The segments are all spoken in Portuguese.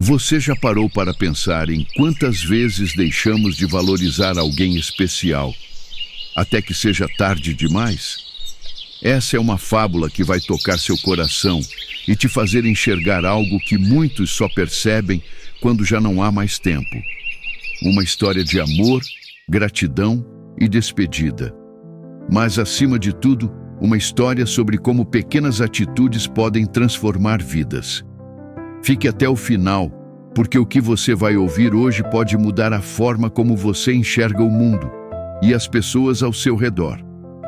Você já parou para pensar em quantas vezes deixamos de valorizar alguém especial, até que seja tarde demais? Essa é uma fábula que vai tocar seu coração e te fazer enxergar algo que muitos só percebem quando já não há mais tempo. Uma história de amor, gratidão e despedida. Mas, acima de tudo, uma história sobre como pequenas atitudes podem transformar vidas. Fique até o final, porque o que você vai ouvir hoje pode mudar a forma como você enxerga o mundo e as pessoas ao seu redor.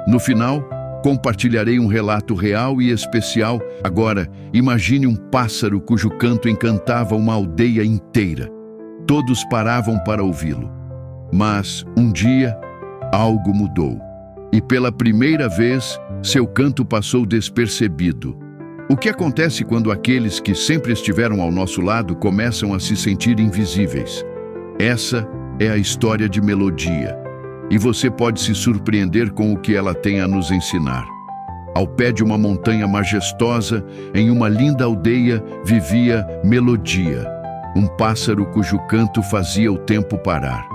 No final, compartilharei um relato real e especial. Agora, imagine um pássaro cujo canto encantava uma aldeia inteira. Todos paravam para ouvi-lo. Mas, um dia, algo mudou. E pela primeira vez, seu canto passou despercebido. O que acontece quando aqueles que sempre estiveram ao nosso lado começam a se sentir invisíveis? Essa é a história de Melodia. E você pode se surpreender com o que ela tem a nos ensinar. Ao pé de uma montanha majestosa, em uma linda aldeia, vivia Melodia, um pássaro cujo canto fazia o tempo parar.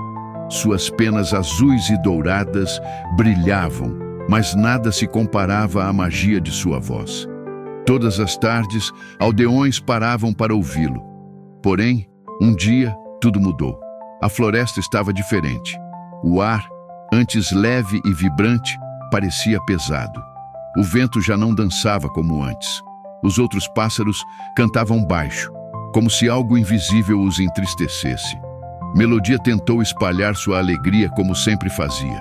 Suas penas azuis e douradas brilhavam, mas nada se comparava à magia de sua voz. Todas as tardes, aldeões paravam para ouvi-lo. Porém, um dia, tudo mudou. A floresta estava diferente. O ar, antes leve e vibrante, parecia pesado. O vento já não dançava como antes. Os outros pássaros cantavam baixo, como se algo invisível os entristecesse. Melodia tentou espalhar sua alegria como sempre fazia.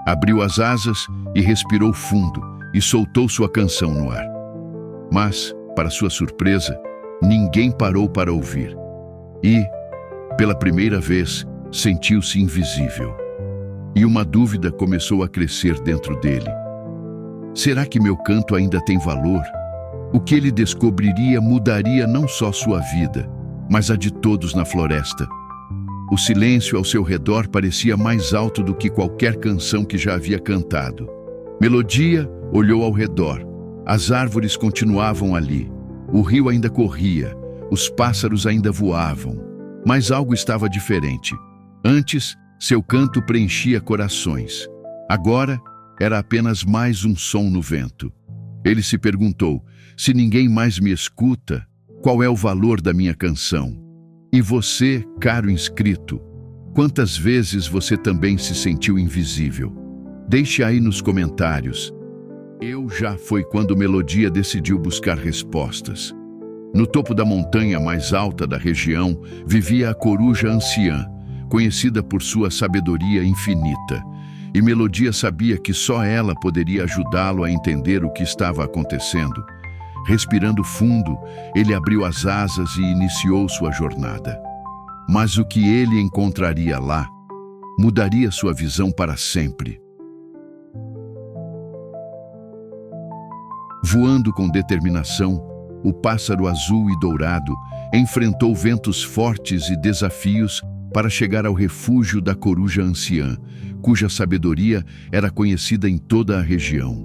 Abriu as asas e respirou fundo e soltou sua canção no ar. Mas, para sua surpresa, ninguém parou para ouvir. E, pela primeira vez, sentiu-se invisível. E uma dúvida começou a crescer dentro dele. Será que meu canto ainda tem valor? O que ele descobriria mudaria não só sua vida, mas a de todos na floresta. O silêncio ao seu redor parecia mais alto do que qualquer canção que já havia cantado. Melodia olhou ao redor. As árvores continuavam ali. O rio ainda corria. Os pássaros ainda voavam. Mas algo estava diferente. Antes, seu canto preenchia corações. Agora, era apenas mais um som no vento. Ele se perguntou: se ninguém mais me escuta, qual é o valor da minha canção? E você, caro inscrito, quantas vezes você também se sentiu invisível? Deixe aí nos comentários. Eu já foi quando Melodia decidiu buscar respostas. No topo da montanha mais alta da região, vivia a coruja anciã, conhecida por sua sabedoria infinita. E Melodia sabia que só ela poderia ajudá-lo a entender o que estava acontecendo. Respirando fundo, ele abriu as asas e iniciou sua jornada. Mas o que ele encontraria lá mudaria sua visão para sempre. Voando com determinação, o pássaro azul e dourado enfrentou ventos fortes e desafios para chegar ao refúgio da coruja anciã, cuja sabedoria era conhecida em toda a região.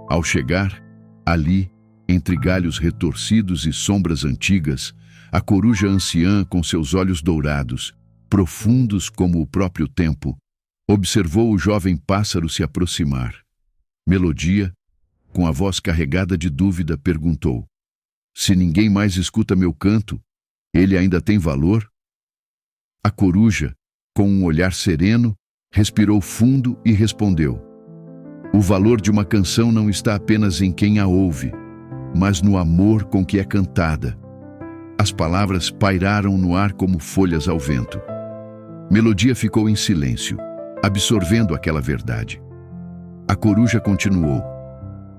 Ao chegar, ali, entre galhos retorcidos e sombras antigas, a coruja anciã, com seus olhos dourados, profundos como o próprio tempo, observou o jovem pássaro se aproximar. Melodia, com a voz carregada de dúvida, perguntou: se ninguém mais escuta meu canto, ele ainda tem valor? A coruja, com um olhar sereno, respirou fundo e respondeu: o valor de uma canção não está apenas em quem a ouve, mas no amor com que é cantada. As palavras pairaram no ar como folhas ao vento. Melodia ficou em silêncio, absorvendo aquela verdade. A coruja continuou: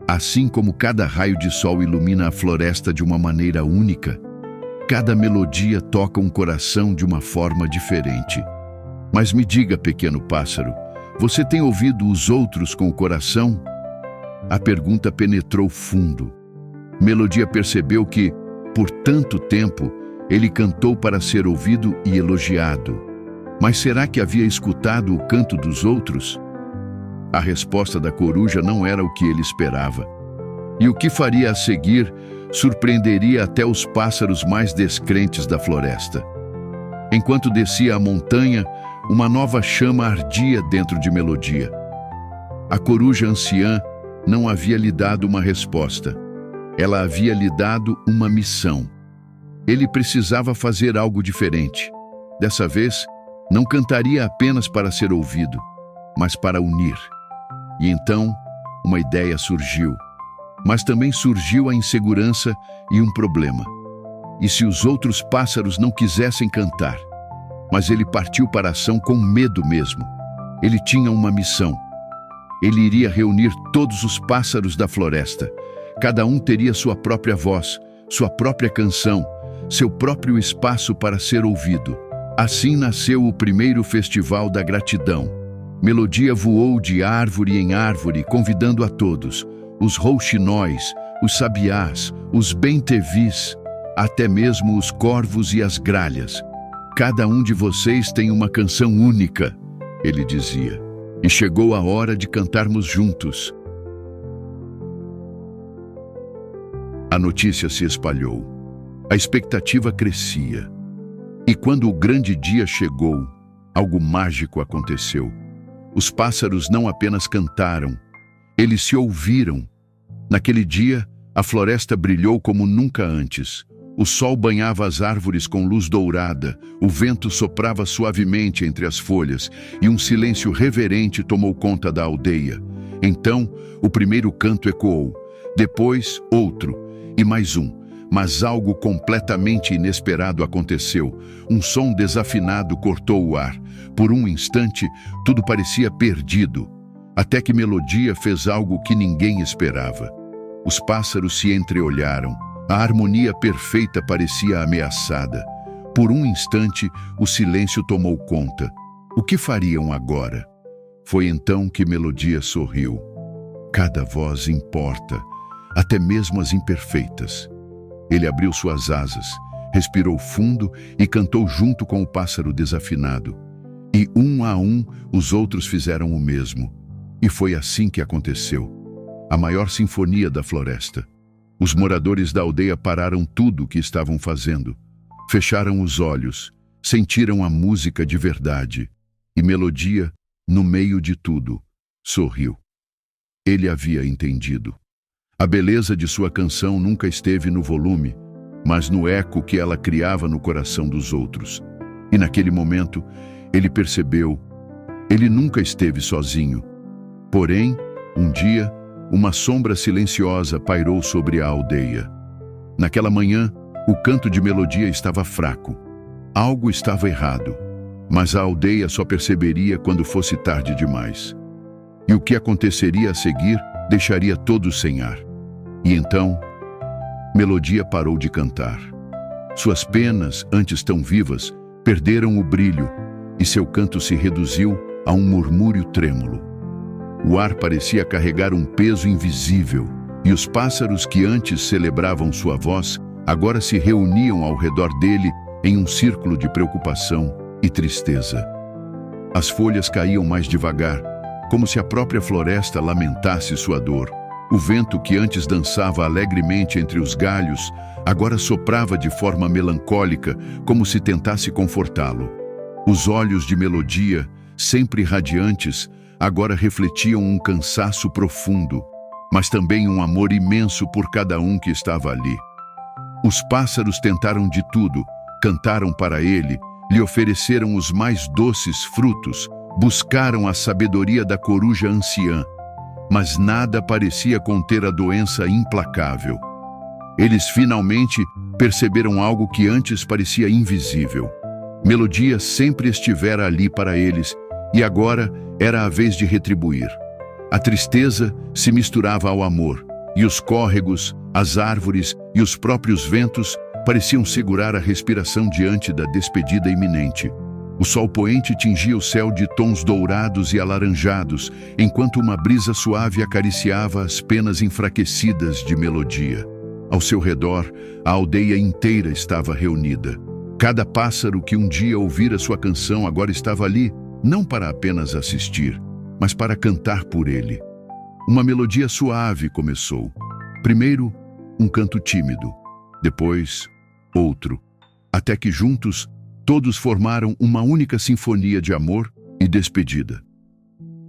assim como cada raio de sol ilumina a floresta de uma maneira única, cada melodia toca um coração de uma forma diferente. Mas me diga, pequeno pássaro, você tem ouvido os outros com o coração? A pergunta penetrou fundo. Melodia percebeu que, por tanto tempo, ele cantou para ser ouvido e elogiado. Mas será que havia escutado o canto dos outros? A resposta da coruja não era o que ele esperava. E o que faria a seguir surpreenderia até os pássaros mais descrentes da floresta. Enquanto descia a montanha, uma nova chama ardia dentro de Melodia. A coruja anciã não havia lhe dado uma resposta. Ela havia lhe dado uma missão. Ele precisava fazer algo diferente. Dessa vez, não cantaria apenas para ser ouvido, mas para unir. E então, uma ideia surgiu. Mas também surgiu a insegurança e um problema. E se os outros pássaros não quisessem cantar? Mas ele partiu para a ação com medo mesmo. Ele tinha uma missão. Ele iria reunir todos os pássaros da floresta. Cada um teria sua própria voz, sua própria canção, seu próprio espaço para ser ouvido. Assim nasceu o primeiro Festival da Gratidão. Melodia voou de árvore em árvore, convidando a todos, os rouxinóis, os sabiás, os bentevis, até mesmo os corvos e as gralhas. Cada um de vocês tem uma canção única, ele dizia, e chegou a hora de cantarmos juntos. A notícia se espalhou. A expectativa crescia. E quando o grande dia chegou, algo mágico aconteceu. Os pássaros não apenas cantaram, eles se ouviram. Naquele dia, a floresta brilhou como nunca antes. O sol banhava as árvores com luz dourada, o vento soprava suavemente entre as folhas e um silêncio reverente tomou conta da aldeia. Então, o primeiro canto ecoou, depois outro e mais um. Mas algo completamente inesperado aconteceu. Um som desafinado cortou o ar. Por um instante, tudo parecia perdido, até que Melodia fez algo que ninguém esperava. Os pássaros se entreolharam. A harmonia perfeita parecia ameaçada. Por um instante, o silêncio tomou conta. O que fariam agora? Foi então que Melodia sorriu. Cada voz importa, até mesmo as imperfeitas. Ele abriu suas asas, respirou fundo e cantou junto com o pássaro desafinado. E um a um, os outros fizeram o mesmo. E foi assim que aconteceu. A maior sinfonia da floresta. Os moradores da aldeia pararam tudo o que estavam fazendo. Fecharam os olhos, sentiram a música de verdade. E Melodia, no meio de tudo, sorriu. Ele havia entendido. A beleza de sua canção nunca esteve no volume, mas no eco que ela criava no coração dos outros. E naquele momento, ele percebeu, ele nunca esteve sozinho. Porém, um dia, uma sombra silenciosa pairou sobre a aldeia. Naquela manhã, o canto de Melodia estava fraco. Algo estava errado, mas a aldeia só perceberia quando fosse tarde demais. E o que aconteceria a seguir deixaria todos sem ar. E então, Melodia parou de cantar. Suas penas, antes tão vivas, perderam o brilho e seu canto se reduziu a um murmúrio trêmulo. O ar parecia carregar um peso invisível e os pássaros que antes celebravam sua voz agora se reuniam ao redor dele em um círculo de preocupação e tristeza. As folhas caíam mais devagar, como se a própria floresta lamentasse sua dor. O vento que antes dançava alegremente entre os galhos, agora soprava de forma melancólica, como se tentasse confortá-lo. Os olhos de Melodia, sempre radiantes, agora refletiam um cansaço profundo, mas também um amor imenso por cada um que estava ali. Os pássaros tentaram de tudo, cantaram para ele, lhe ofereceram os mais doces frutos, buscaram a sabedoria da coruja anciã, mas nada parecia conter a doença implacável. Eles finalmente perceberam algo que antes parecia invisível. Melodia sempre estivera ali para eles, e agora era a vez de retribuir. A tristeza se misturava ao amor, e os córregos, as árvores e os próprios ventos pareciam segurar a respiração diante da despedida iminente. O sol poente tingia o céu de tons dourados e alaranjados, enquanto uma brisa suave acariciava as penas enfraquecidas de Melodia. Ao seu redor, a aldeia inteira estava reunida. Cada pássaro que um dia ouvira sua canção agora estava ali, não para apenas assistir, mas para cantar por ele. Uma melodia suave começou. Primeiro, um canto tímido, depois outro, até que juntos todos formaram uma única sinfonia de amor e despedida.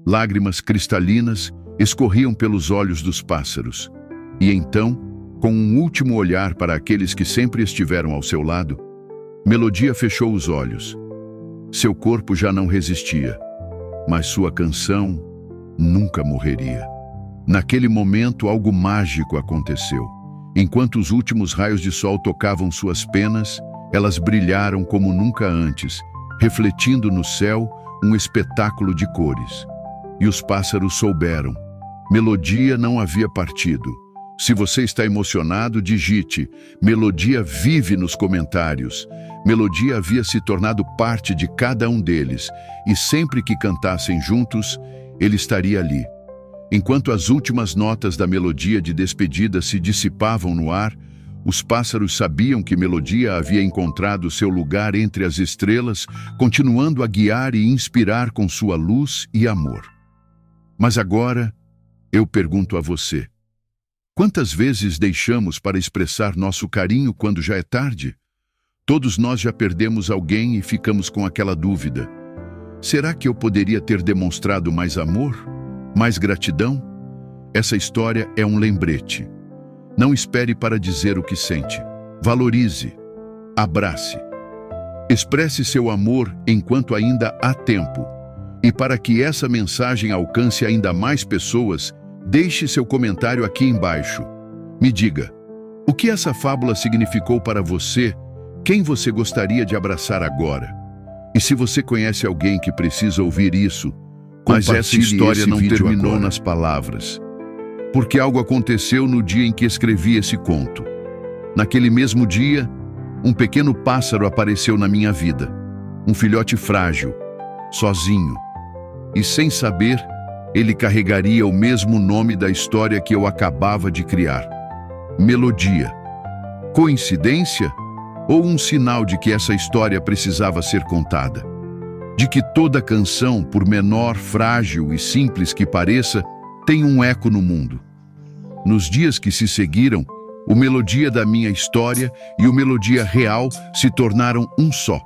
Lágrimas cristalinas escorriam pelos olhos dos pássaros, e então, com um último olhar para aqueles que sempre estiveram ao seu lado, Melodia fechou os olhos. Seu corpo já não resistia, mas sua canção nunca morreria. Naquele momento, algo mágico aconteceu. Enquanto os últimos raios de sol tocavam suas penas, elas brilharam como nunca antes, refletindo no céu um espetáculo de cores. E os pássaros souberam. Melodia não havia partido. Se você está emocionado, digite Melodia vive nos comentários. Melodia havia se tornado parte de cada um deles, e sempre que cantassem juntos, ele estaria ali. Enquanto as últimas notas da melodia de despedida se dissipavam no ar, os pássaros sabiam que Melodia havia encontrado seu lugar entre as estrelas, continuando a guiar e inspirar com sua luz e amor. Mas agora, eu pergunto a você: quantas vezes deixamos para expressar nosso carinho quando já é tarde? Todos nós já perdemos alguém e ficamos com aquela dúvida: será que eu poderia ter demonstrado mais amor? Mais gratidão? Essa história é um lembrete. Não espere para dizer o que sente. Valorize. Abrace. Expresse seu amor enquanto ainda há tempo. E para que essa mensagem alcance ainda mais pessoas, deixe seu comentário aqui embaixo. Me diga, o que essa fábula significou para você? Quem você gostaria de abraçar agora? E se você conhece alguém que precisa ouvir isso, mas essa história não terminou nas palavras. Porque algo aconteceu no dia em que escrevi esse conto. Naquele mesmo dia, um pequeno pássaro apareceu na minha vida. Um filhote frágil, sozinho. E sem saber, ele carregaria o mesmo nome da história que eu acabava de criar. Melodia. Coincidência? Ou um sinal de que essa história precisava ser contada? De que toda canção, por menor, frágil e simples que pareça, tem um eco no mundo. Nos dias que se seguiram, o Melodia da minha história e o Melodia real se tornaram um só.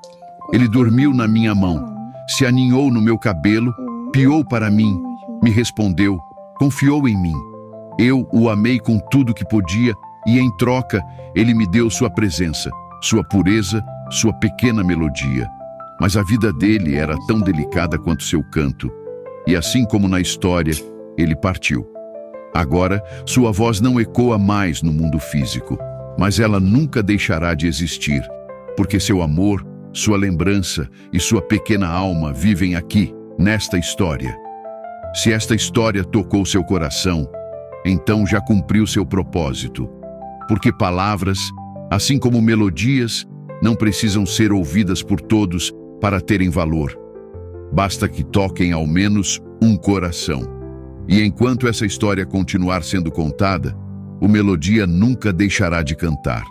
Ele dormiu na minha mão, se aninhou no meu cabelo, piou para mim, me respondeu, confiou em mim. Eu o amei com tudo que podia e, em troca, ele me deu sua presença, sua pureza, sua pequena melodia. Mas a vida dele era tão delicada quanto seu canto. E assim como na história, ele partiu. Agora, sua voz não ecoa mais no mundo físico, mas ela nunca deixará de existir, porque seu amor, sua lembrança e sua pequena alma vivem aqui, nesta história. Se esta história tocou seu coração, então já cumpriu seu propósito. Porque palavras, assim como melodias, não precisam ser ouvidas por todos para terem valor. Basta que toquem ao menos um coração. E enquanto essa história continuar sendo contada, o Melodia nunca deixará de cantar.